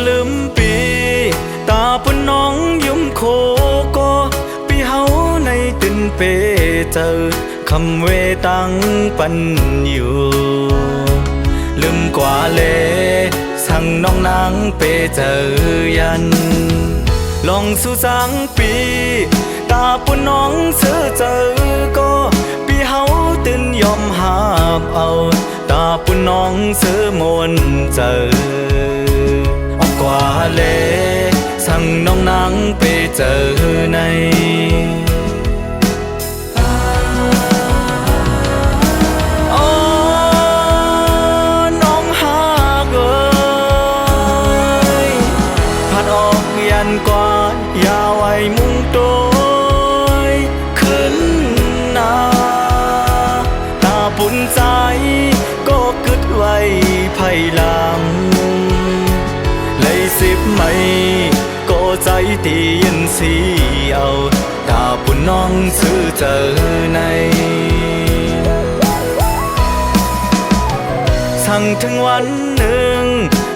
ลืมปีตาปุ่นน้องยุ่มโคก็ปีเฮาในตินเปเจอคำเวตังปันอยู่ลืมกว่าเลสั่งน้องนางเปเจอยันลองสู่สังปีตาปุ่นน้องเสือเจอก็ปีเฮาตื่นยอมหาบเอาตาปุ่นน้องเสือมนเจอกว่าเลสั่งน้องนางเปเจอในกว่าอย่าไว้มุงโตยขึ้นหน้าตาปุ่นใจก็กึดไว้ไผ่หลังเลยสิบไม่ก็ใจตียินสีเอาตาปุ่นน้องซื้อเจอในสั่งถึงวันหนึ่ง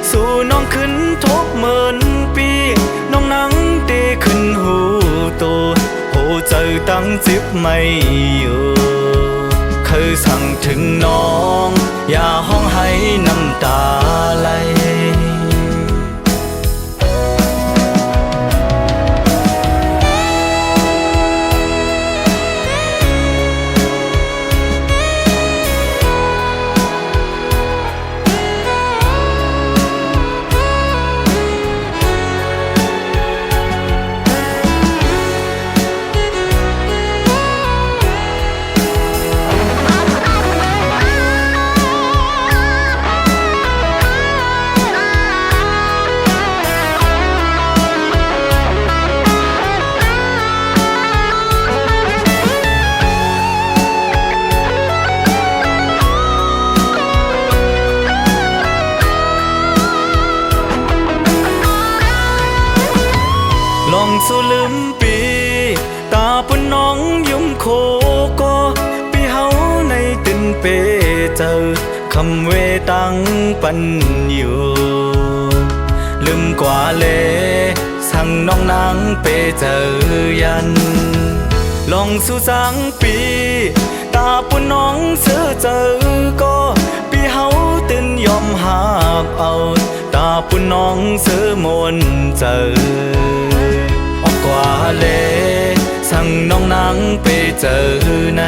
สู่น้องขึ้นทบเหมือนปีน้องนั่งตีขึ้นหูตัวโหเจอตั้งจิบไม่อยู่เคยสั่งถึงน้องอย่าห้องให้น้ำตาไหลลองสู่ลืมปีตาปุ่นน้องยุ่มโคก็ปีเฮาในตินเปเจอคำเวตังปันอยู่ลืมกว่าเลสั่งน้องนางเปเจอยันลองสู่สังปีตาปุ่นน้องเสือเจอก็ปีเฮาตื่นยอมหาบเอาตาปุ่นน้องเสือมนเจอกว่าเลสั่งน้องนางไปเจอใน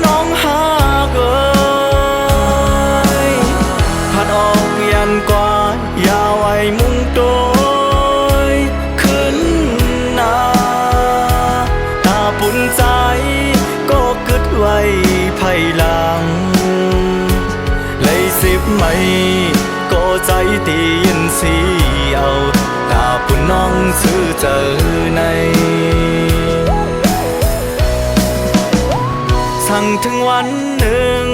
น้องหากเอ้ยพัดออกยันกว่าอย่าไว้มุงโตยขึ้นหน้าตาปุ่นใจก็กึดไว้ไผ่หลังสิบไม่ก็ใจตียินสีเอาตาปุ่นน้องซื้อเจอในสั่งถึงวันหนึ่ง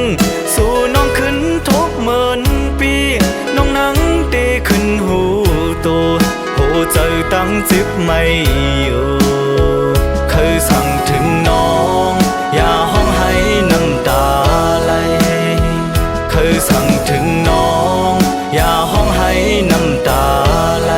สู่น้องขึ้นทบเหมือนปีน้องนั่งตีขึ้นหูตัวโหเจอตั้งจิบไม่อยู่เคยสั่งถึงน้องอย่าห้องให้น้ำตาไหลเคยสั่งถึงน้องอย่าห้องให้น้ำตาไหล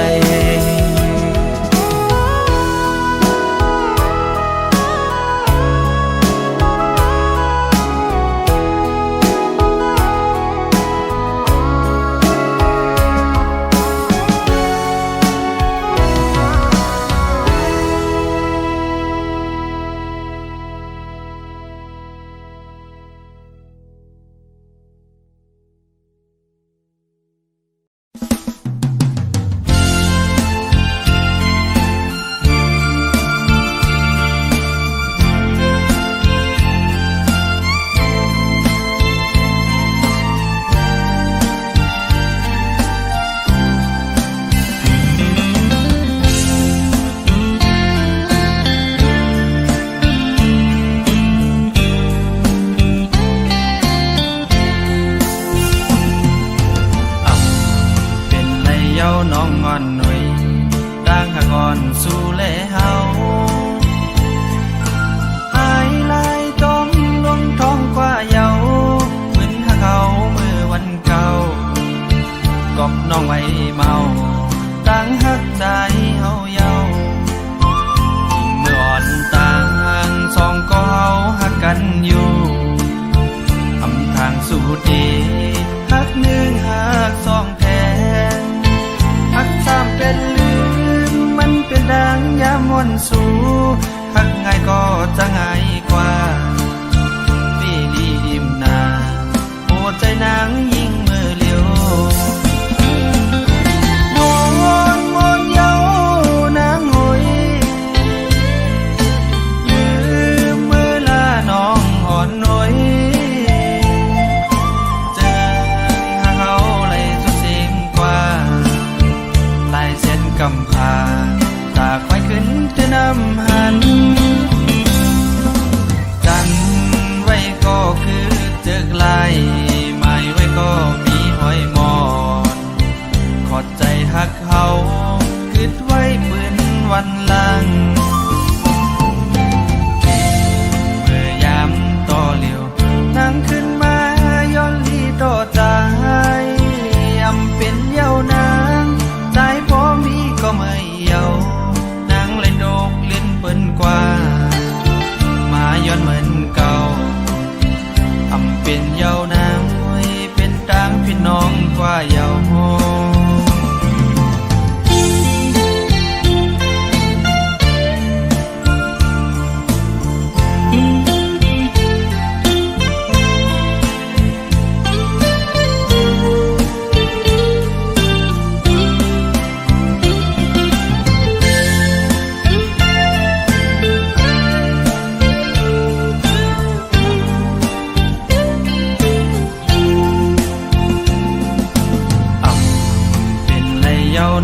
เป็นเยาวนางมวยเป็นต่างพี่น้องกว่าเยาวโฮ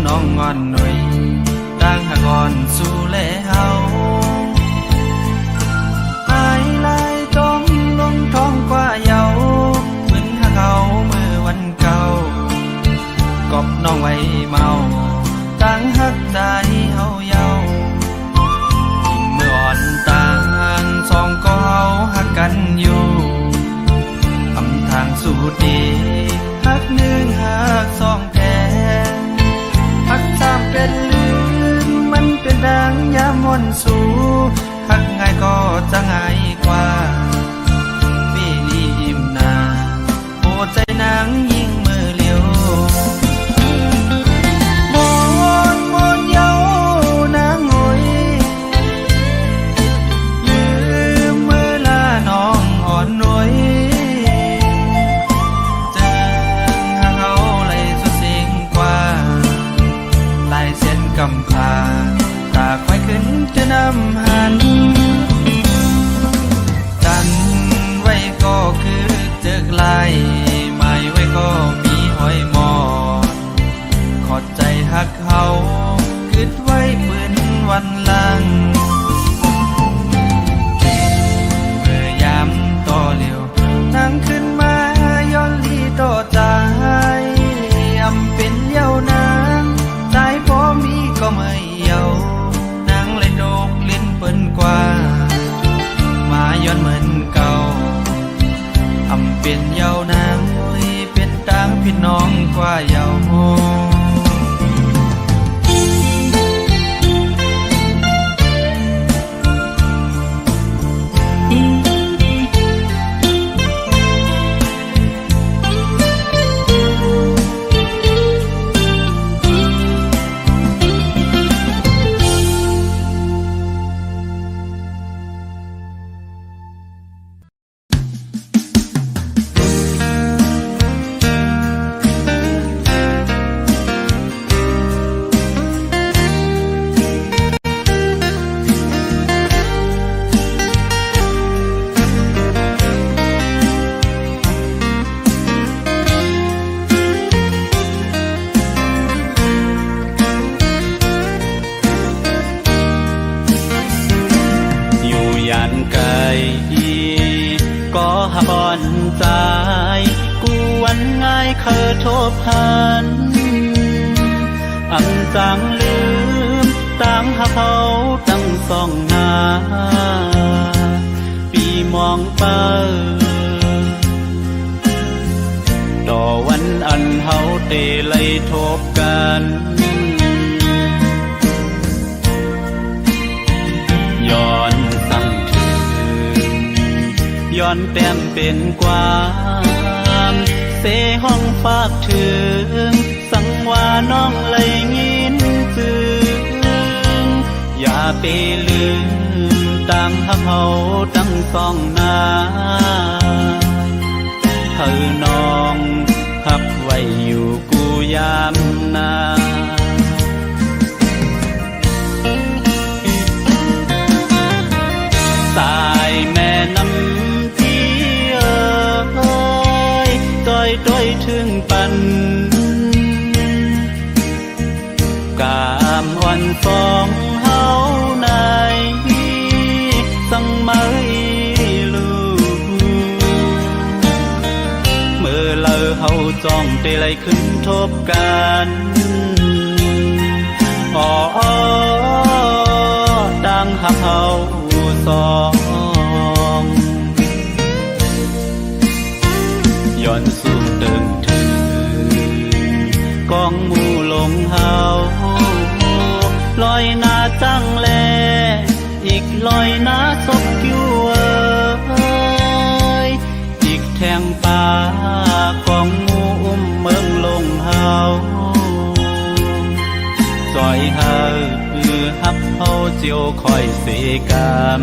น้องงอนหน่อยต่างหากอ่อนสู่แลเฮาหายลายจมลงท้องกว่าเยาเหมือนหาเขาเมื่อวันเก่ากอบน้องไว้เมาต่างหักใจเฮาเยาเมื่ออ่อนต่างสองก็เฮาหักกันอยู่ทำทางสู่ดีหักหนึ่งหักสองแท้หักสามเป็นลืมมันเป็นดังยามมนสู่หักง่ายก็จะง่ายกว่าปีนี้ยิ้มหน้าโปรดใจนางยิ่งมือเลี้ยวมนเยาวนางงอยลืมเมื่อลาน้องอ่อนหน่วยเจอหาเขาเลยสุดเสียงกว่าลายเส้นกำพาตาควายขึ้นจะนำหันกันไว้ก็คือเจอกลายไม่ไว้ก็มีหอยหมอขอดใจหักเขาคิดไว้ปืนวันหลังเมื่อยามต่อเลี้ยวนั่งขึ้นมาย้อนลีต่อใจอำเป็นเยาวนางใจพอมีก็ไม่เยานางเลยโดกลิ้นเปิ้นกว่ามาย้อนเหมือนเก่าอำเป็นเยาวนางเป็นต่างพี่น้องกว่าเยาโฮก็หบอนใจกวนง่ายเคยทบหันอันจังลืมต่างหาเขาตั้งสองหน้าปีมองเปิดต่อวันอันเฮาเตเลยทบกันย้อนสั่งย้อนแต้มเป็นความเสห้องฝากถึงสังว่าน้องเลยยินจึงอย่าไปลืมต่างหักเฮาตั้งสองหน้าเธอน้องหักไว้อยู่กูยามนาสายแม่น้ำด้วยถึงปันกามอ่อนฟองเฮาในสังไม่ลูเมื่อเลอเฮาจ้องเตไลขึ้นทบกันอ๋อต่างหักเฮาสองย้อนสู่เดิมถึงกองหมู่ลงเฮาลอยหน้าจังแลอีกลอยหน้าศพกิ้วอีกแทง ป่าของหมู่อุ้มเมืองลงเฮาจอยเฮาฮับเฮาเจียวคอยเสกาม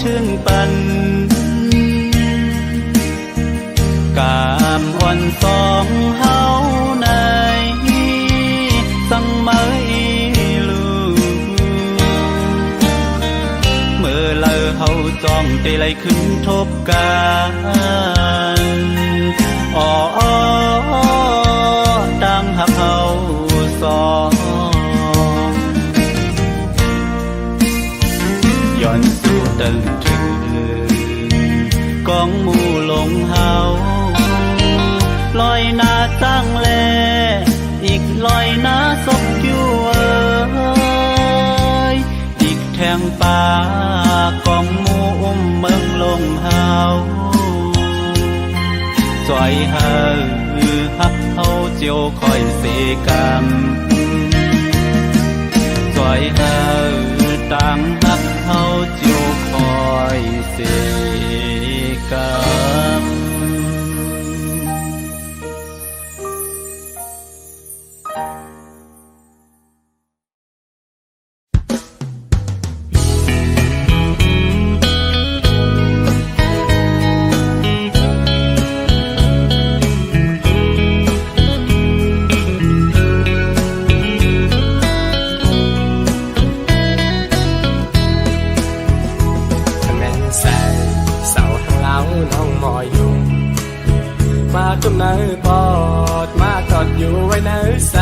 ถึงปันกามอ่อนสองเฮาในสังไม่ลูเมื่อเลอเฮาจ้องเตไลขึ้นทบกันอ๋อดังหักเฮาสองย้อนสู่ตึงถึงกองหมู่ลงเฮาลอยหน้าตั้งแลอีกลอยหน้าศพอยู่อีกแทงป่ากองหมู่อุ้มเมืองลงเฮาจอยเฮาฮับเฮาเจียวคอยเสกามจอยเฮาต่างฮักเฮาเจียวคอยเสกามจุ่มเนื้อปอดมาตอดอยู่ไว้เนื้อใส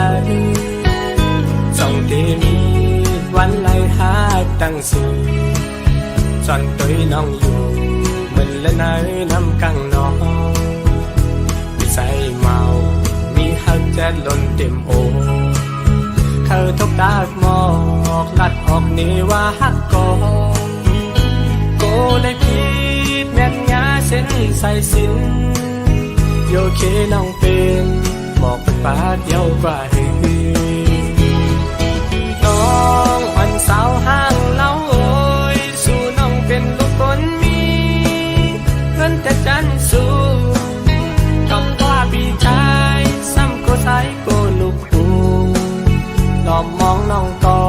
ส่องที่มีวันไล่หาตั้งสูจอนตุยน้องอยู่มันและเนื้อน้ำกังน้องมีใจเมามีหักแจ๊ดล้นเต็มโอเธอทบตากหมอกลัดออกนี่ว่าหักก่อโกได้ผิดแม่นงาเส้นใส่สินโยเคน้องเป็นบอกเป็นป้าเดียวกว่าหือน้องอ่อนสาวห้างเล่าโอยสู่น้องเป็นลูกคนมีเพื่อนแต่จันสู้กับว่าพี่ชายซ้ำก็สายก็ลูกหูหลอมมองน้องต่อ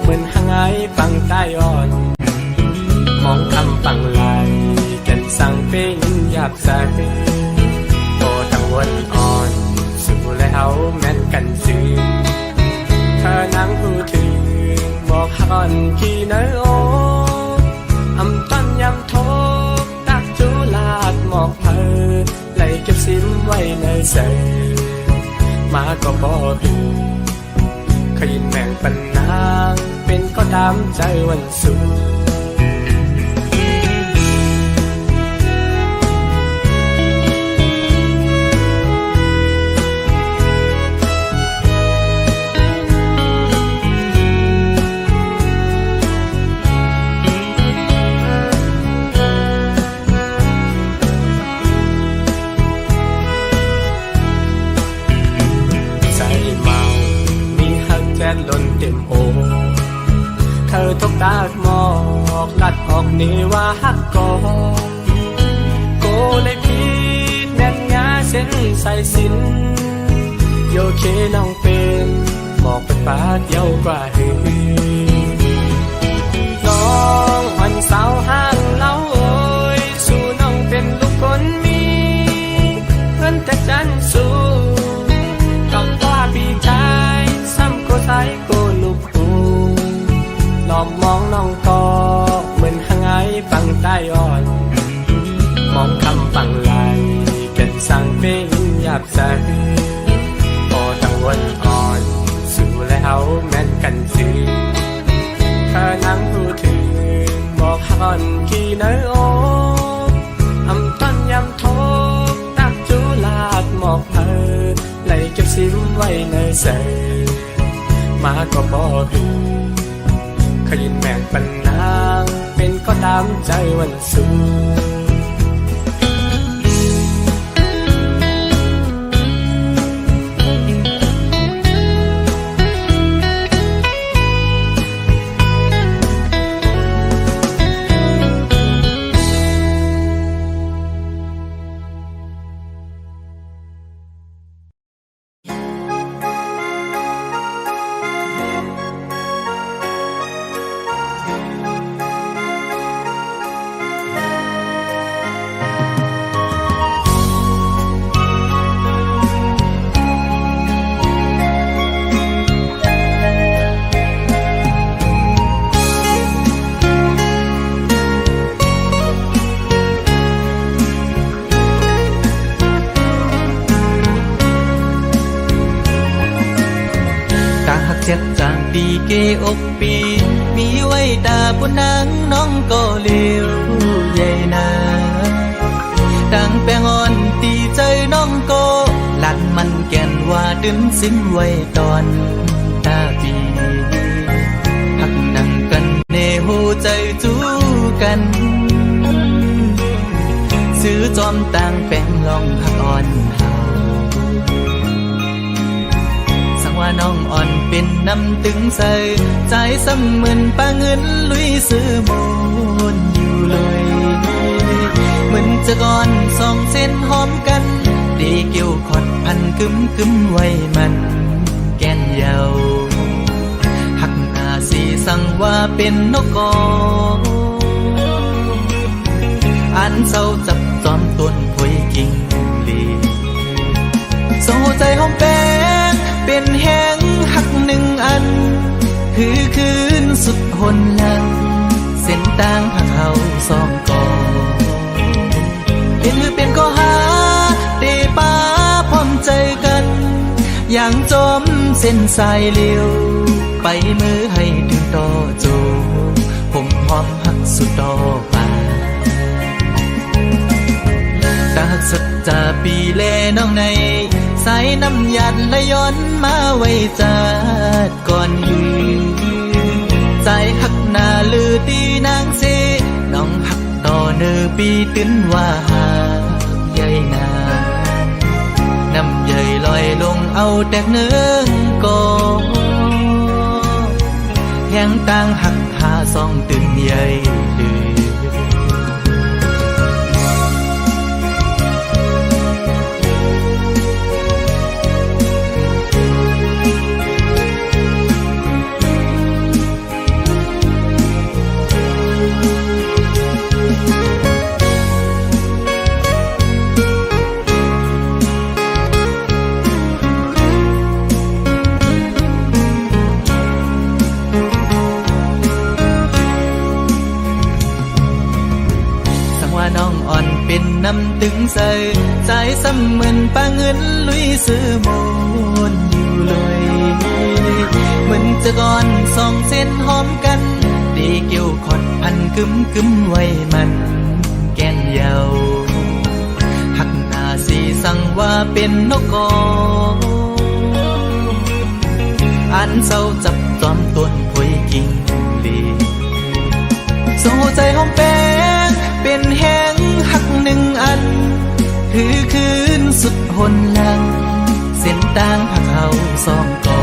เหมือนหางไอฟังใต้อ่อนมองคำฟังไหลกันสั่งเป็นหยาบใสวันอ่อนสู่แล้วแม่นกันซื่อเธอนั่งพูดถึงบอกฮักอ่อนกี่เนื้อโออำต้นยำทบตักจูลาดหมอกเพอไหลเก็บซิมไว้ในเสมาก็บอกหือขยินแม่งปันนางเป็นก็ตามใจวันสู่ล้นเต็มโอเธอทบตากหมอกลัดออกนี่ว่าฮักก่อโกเลยผิดแม่นงาเส้นใส่สินโยเคน้องเป็นบอกเป็นป้าเดียวกว่าหือน้องอ่อนสาวห้างเล่าโอยสู่น้องเป็นลูกคนมีเพื่อนแต่จันสู้กับว่าพี่ชายซ้ำก็สายก็ลูกหูหลอมมองน้องต่อเหมือนหางไอฟังใต้อ่อนมองคำฟังไหลกันสั่งเป็นหยาบใสพอทั้งวันอ่อนสู่แล้วแม่นกันซื่อ มาก็บ่ผิดขยินแม่งปัญหาเป็นก็ตามใจวันสู้เจ็บจางปีเกอกปีมีไว้ตาปุนางน้องก็เลี้ยวใหญ่นาดังแปงอ่อนตีใจน้องก็ลัดมันแก่นว่าดึงสิ้นไว้ตอนตาปีหักนั่งกันเนหูใจจูกันซื้อจอมต่างแปงลองหักอ่อนว่าน้องอ่อนเป็นน้ำตึงใส่ใจซ้ำเหมือนปลาเงินลุยซื้อมูลอยู่เลยเหมือนจะก่อนสองเส้นหอมกันดีเกี่ยวขอดพันกึ้มไว้มันแก่นเยาหักหน้าสีสั่งว่าเป็นนกกออันเศร้าจับจอมต้นพวยกิ่งลีส่งหัวใจหอมแป้งเป็นแห้งหักหนึ่งอันคือคืนสุดหนหลังเส้นต่างหักเขาสองก่อเป็นก็หาเดป้าพร้อมใจกันอย่างจมเส้นสายเลี้ยวไปมือให้ถึงต่อโจผมหอมหักสุดต่อป่าตาหักสุดจะปีแลน้องในสายน้ำหยัดและย้อนมาไว้จัดก่อนยืนใจหักหน้าลือตีนางเสน้องหักต่อเนอปีตื้นว่าหาใหญ่นาน้ำใหญ่ลอยลงเอาแตกเนื้อก่อแห้งต่างหักหาสองตื่นใหญ่ลือน้องอ่อนเป็นน้ำตึงใส่ใจซ้ำเหมือนปลาเงินลุยซื้อมูลอยู่เลยเหมือนจะก่อนสองเส้นหอมกันดีเกี่ยวขอดพันกึ้มไว้มันแก่นเยาหักหน้าสีสั่งว่าเป็นนกกออันเศร้าจับจอมต้นพวยกิ่งลีส่งหัวใจหอมแป้งเป็นแห้งหักหนึ่งอันคือคืนสุดหนหลังเส้นต่างหักเขาสองก่อ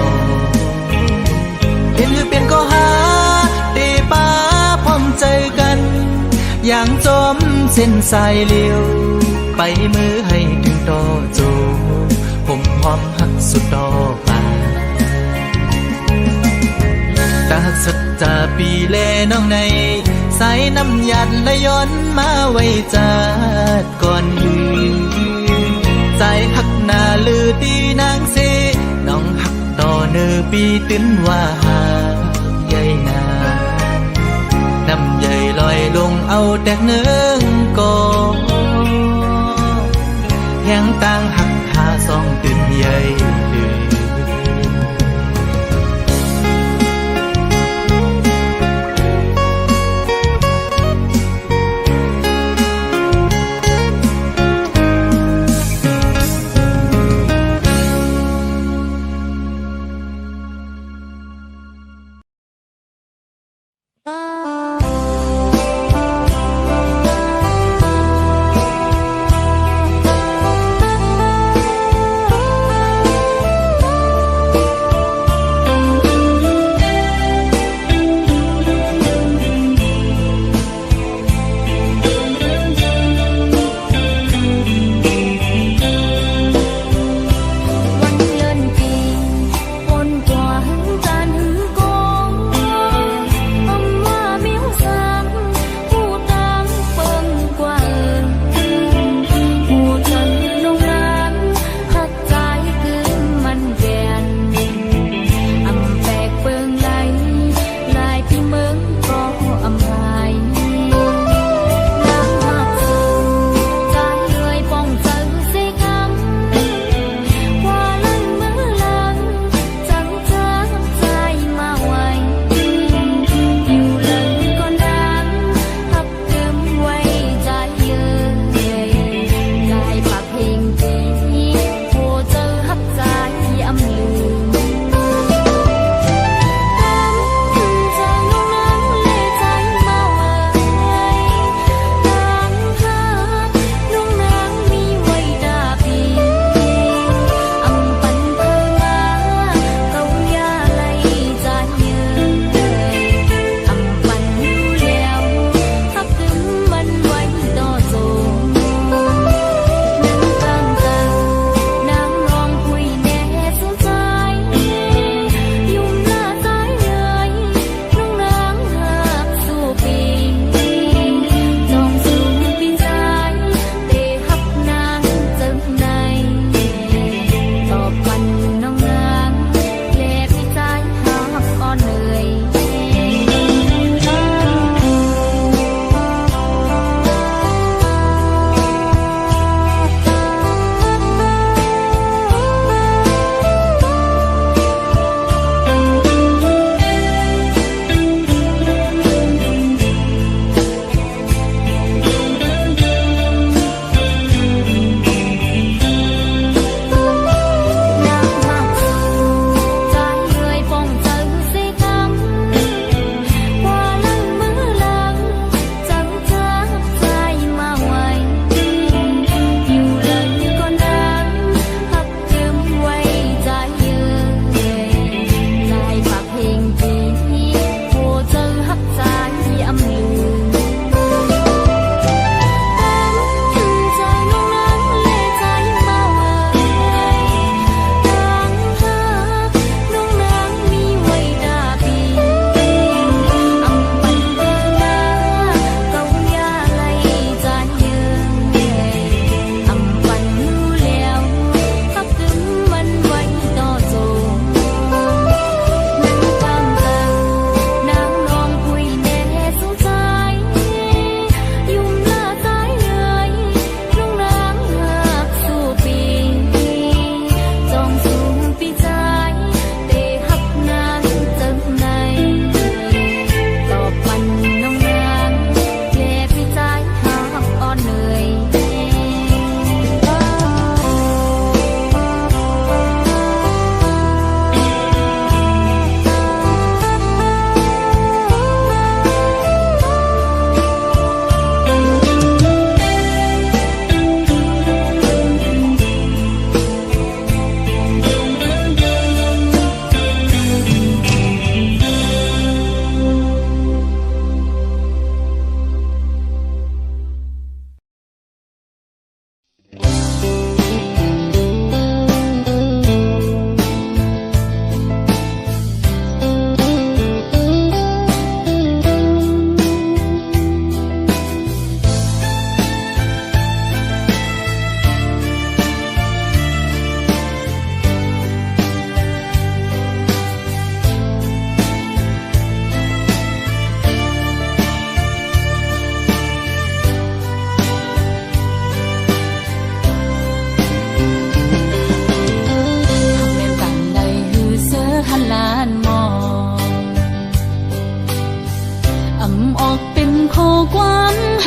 เป็นก็หาเตป้าพร้อมใจกันอย่างจมเส้นสายเลี้ยวไปมือให้ถึงต่อโจผมหอมหักสุดต่อป่าตาหักสุดจะปีแลน้องในสายน้ำหยัดและย้อนมาไว้จัดก่อนยืนใจหักหน้าลือตีนางเสน้องหักต่อเนอปีตื้นว่าหาใหญ่นาน้ำใหญ่ลอยลงเอาแตกเนื้อก่อแห้งต่างหักหาสองตื่นใหญ่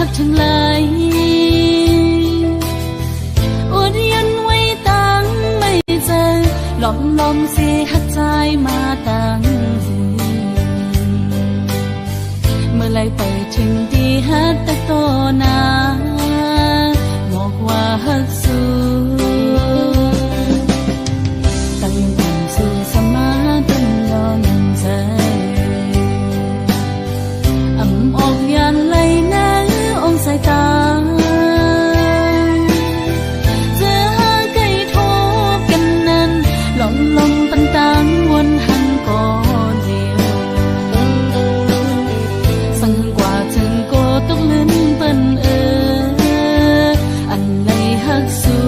กทั้งหลายอดยันไว้ตั้งไม่เจอลมสิหักใจมาตั้งเมื่อไรไปถึงที่ฮักตะโตนาบอกว่าฮักสู้ตั้งยังต่างสู่สมาตั้งยอมใจออกยันไหลนังองสายตาจะหาไก่ทบกันนั้นลมต่างวนหันก่อนเดียวสังกว่าถึงโกตกลิ้นเปิ้นอันไหนฮักสู้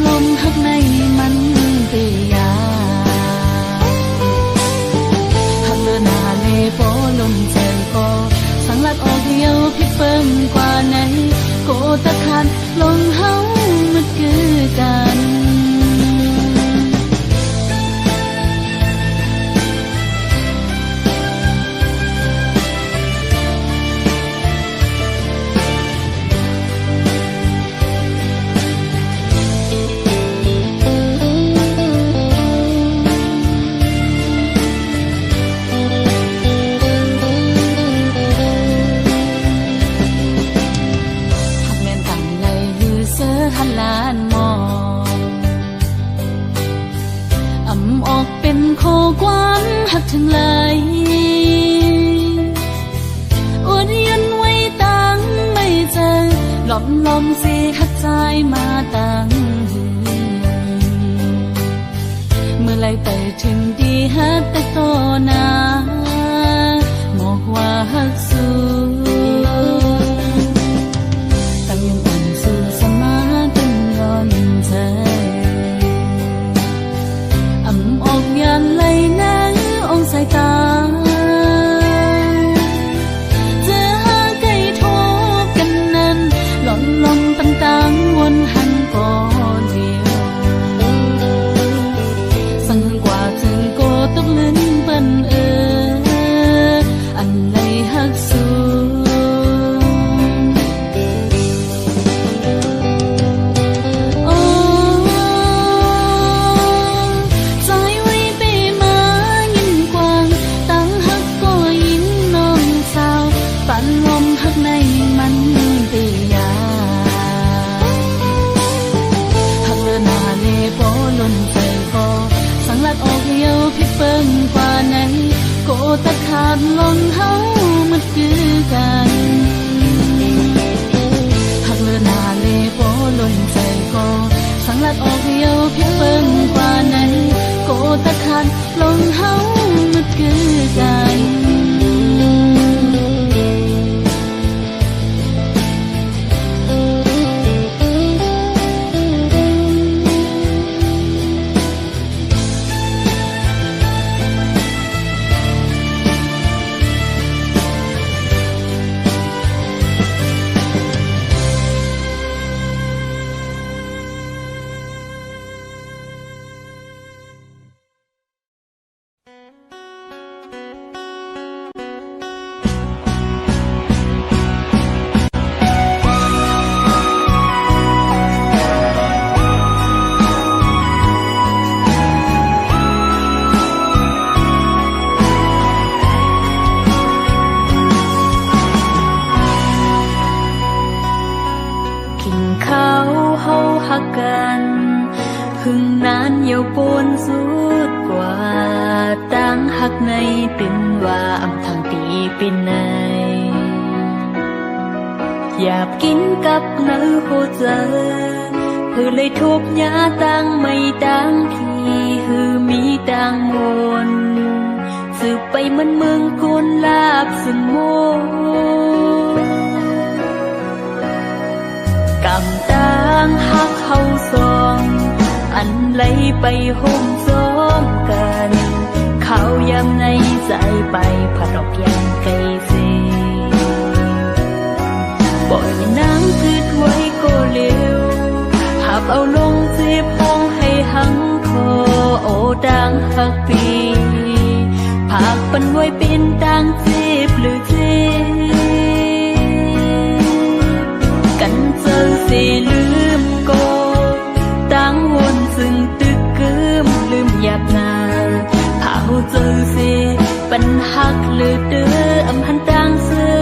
ลมหักในมันเปียหักเลือหน้าเลโปลมเจอโกสังลัดออกเดียวพิเปิ่มกว่าไหนโกตะคันลงเฮามันคือกันล้านมองออกเป็นข้อความหักถึงไหลอดยันไว้ตั้งไม่เจอลมสิหักใจมาตั้งเมื่อไรไปถึงที่ฮักตะโตนาบอกว่าฮักสู้ตั้งยังต่างสู่สมาออกยันไหลนังองสายตาจะหาไก่ทบกันนั้นลมต่างวนหันก่อนเดียวสังกว่าถึงโกตกลิ้นเปิ้นอันไหนฮักสู้ลมหักในมันเปียหักเลือหน้าเลโปล้นใจโกสังลัดออกเดียวพิเปิ่มกว่าไหนโกตะขาดลงเฮามันคือกันหักเลือหน้าเลโปล้นใจโกสังลัดออกเดียวพิเปิ่มกว่าไหนโกตะขาดลงเฮามันคือกันพึ่งนานเยาวปนสุดกว่าตั้งหักในเป็นว่าอำทางตีเป็นในอยากกินกับเนื้อโคเจอเพื่อเลยทุบยาตั้งไม่ตั้งที่ฮือมีตั้งมนสืบไปมันเมืองคนลาบสมโมกำตั้งหักเขาสองอันไหลไปห่มซ้อมกันเขายำในใจไปผัดออกยางไกลเสียบ่อย หักปีผากปันไว้เป็นต่างเจ็บหรือเจ็บกันเจอเสียลืมก็ต่างวนซึ่งตึกกึมลืมหยาบนาผาหูเจอเสียปันหักหรือเด้ออำหันต่างซื้อ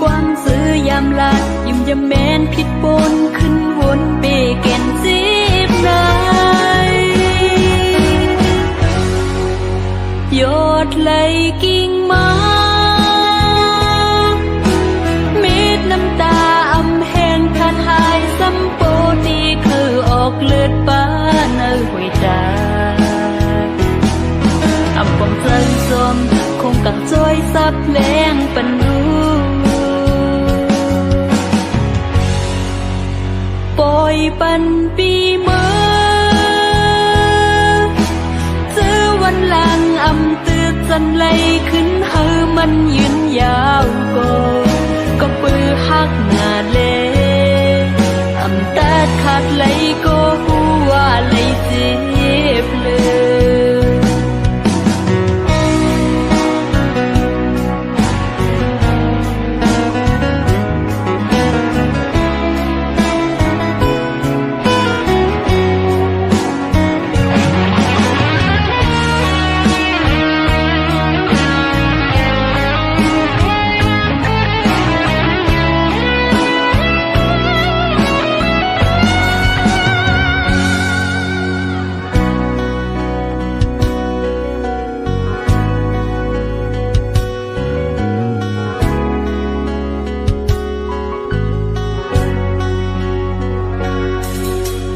ความซื้อยามลายิ้มยำแมนผิดปนขึ้นวนเบแกนจีบนายยอดไหลกิ่งมาเม็ดน้ำตาอำแห้งขาดหายซ้ำโปตีคือออกเลือดป้าเนื้อหวยตาอำปองใจสมคงกังจ้อยซับแรงปันรู้ปล่อยปันปีเมื่อเจอวันหลังอำตืดจันไหลขึ้นเฮอมันยืนยาวก็ปือหักหน้าเลอำตาขาดไหลก็หัวไหลเจ็บเลย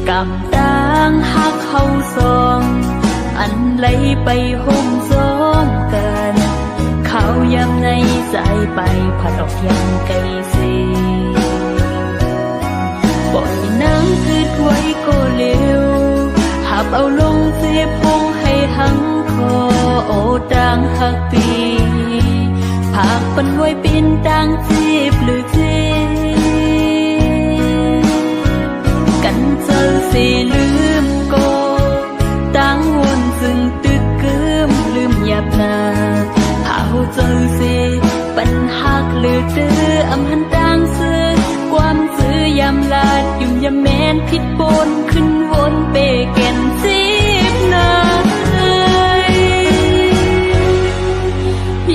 กำต่างหักเข้าซองอันไหลไปห่มซ้อมกันเขายำในใจไปผัดออกยังไกลสีปล่อยน้ำคืดไว้ก็เร็วหับเอาลงเสียพงให้หังคอโอต่างหักปีผากปันไว้เป็นต่างจีบหรือเจ็บกันเจอเสียลืมก็ต่างวนซึ่งตึกกึมลืมหยาบนาหาหูเจอเสียปัญหักหรือเด้ออำหันต่างซื้อความซื้อยำลาดยุ่มยำแมนผิดปนขึ้นวนเปแก่นจีบนาย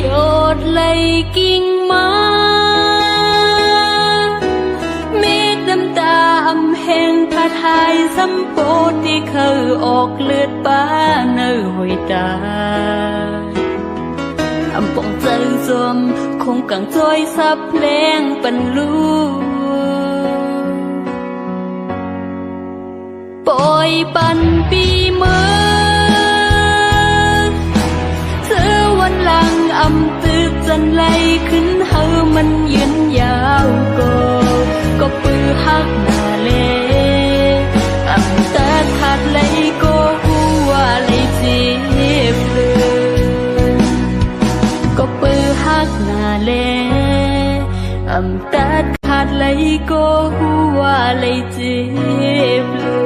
ยอดไหลกิ่งมาเม็ดน้ำตาอำแห้งผาทายซ้ำโปที่เคยออกเลือดป้าเนื้อหวยตาอำปองใจสมคงกังจ้อยซับแรงปันลูปล่อยปันปีเมื่อเธอวันหลังอำตืดจันไหลขึ้นเฮอมันยืนยาวก็ปือหักหน้าเลอำตาขาดไหลก็หัวไหลเจ็บเลยก็ปือหักหน้าเลอำตาขาดไหลก็หัวไหลเจ็บเลย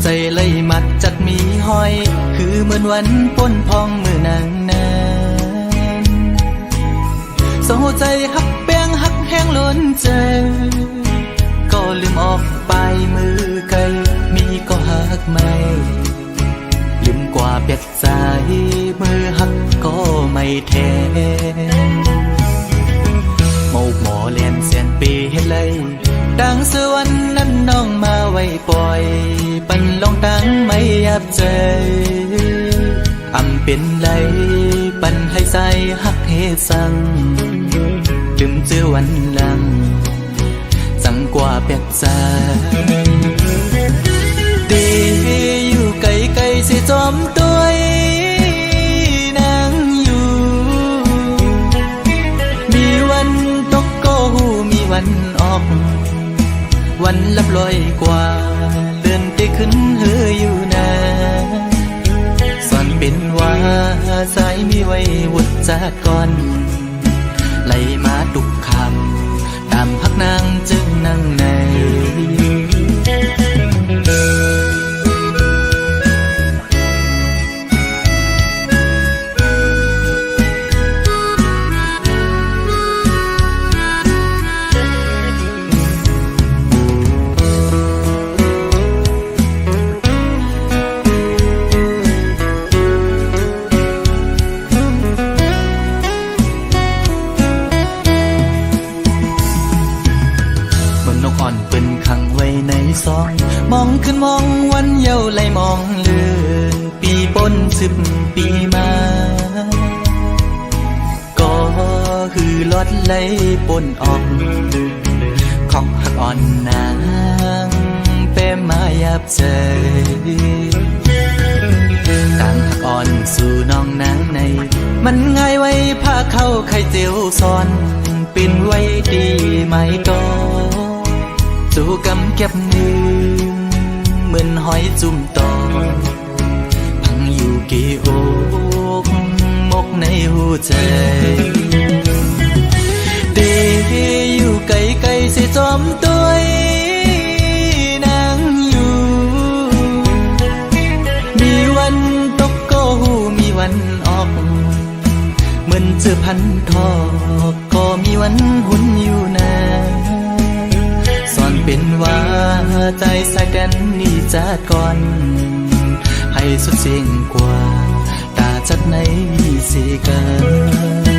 ใจเลยมัดจัดมีห้อยคือเหมือนวันป้นพองมือนางนั้นโซใจหักแป้งหักแห้งล้นใจก็ลืมออกไปมือไกลมีก็หักไม่ลืมกว่าเปียกใจมือหักก็ไม่แทนหมกหมอเลียนเสียนปีให้เลยดังสวรรค์นั้นน้องมาไว้ปล่อยปันลงตั้งไม่ยับใจอำเป็นไรปันให้ ใส่ฮักเฮสังลืมเจอวันหลังสังกว่าแปลกใจดีอยู่ไกลไกลสิจอมตัวนางอยู่มีวันตกก็หูมีวันออกวันลับลอยกว่าเลื่อนไปขึ้นเฮืออยู่นาสอนเป็นว่าสายมีไว้วุดจากก่อนไหลมาตุกคำตามพักนางจึงนั่งในอ่อนเป็นขังไว้ในซองมองขึ้นมองวันเยาว์ไหลมองเลือนปีปน10 ปีมาก็คือลอดไหลปนออกของหักอ่อนนางเป้มายับใจต่างหักอ่อนสู่น้องนางในมันง่ายไว้ผ้าเข้าไข่เจียวซ้อนเป็นไว้ดีไหมก็สู่กำเก็บมือเหมือนหอยจุ่มตอพังอยู่กี่อกมกในหัวใจเดอยู่ไกลไกลสิจอมตัวนางอยู่มีวันตกก็หูมีวันออกเหมือนเจอพันทอกก็มีวันหุ่นอยู่นาสอนเป็นว่าใจสายแดนนี่จัดก่อนให้สุดเสียงกว่าตาจัดในสีกัน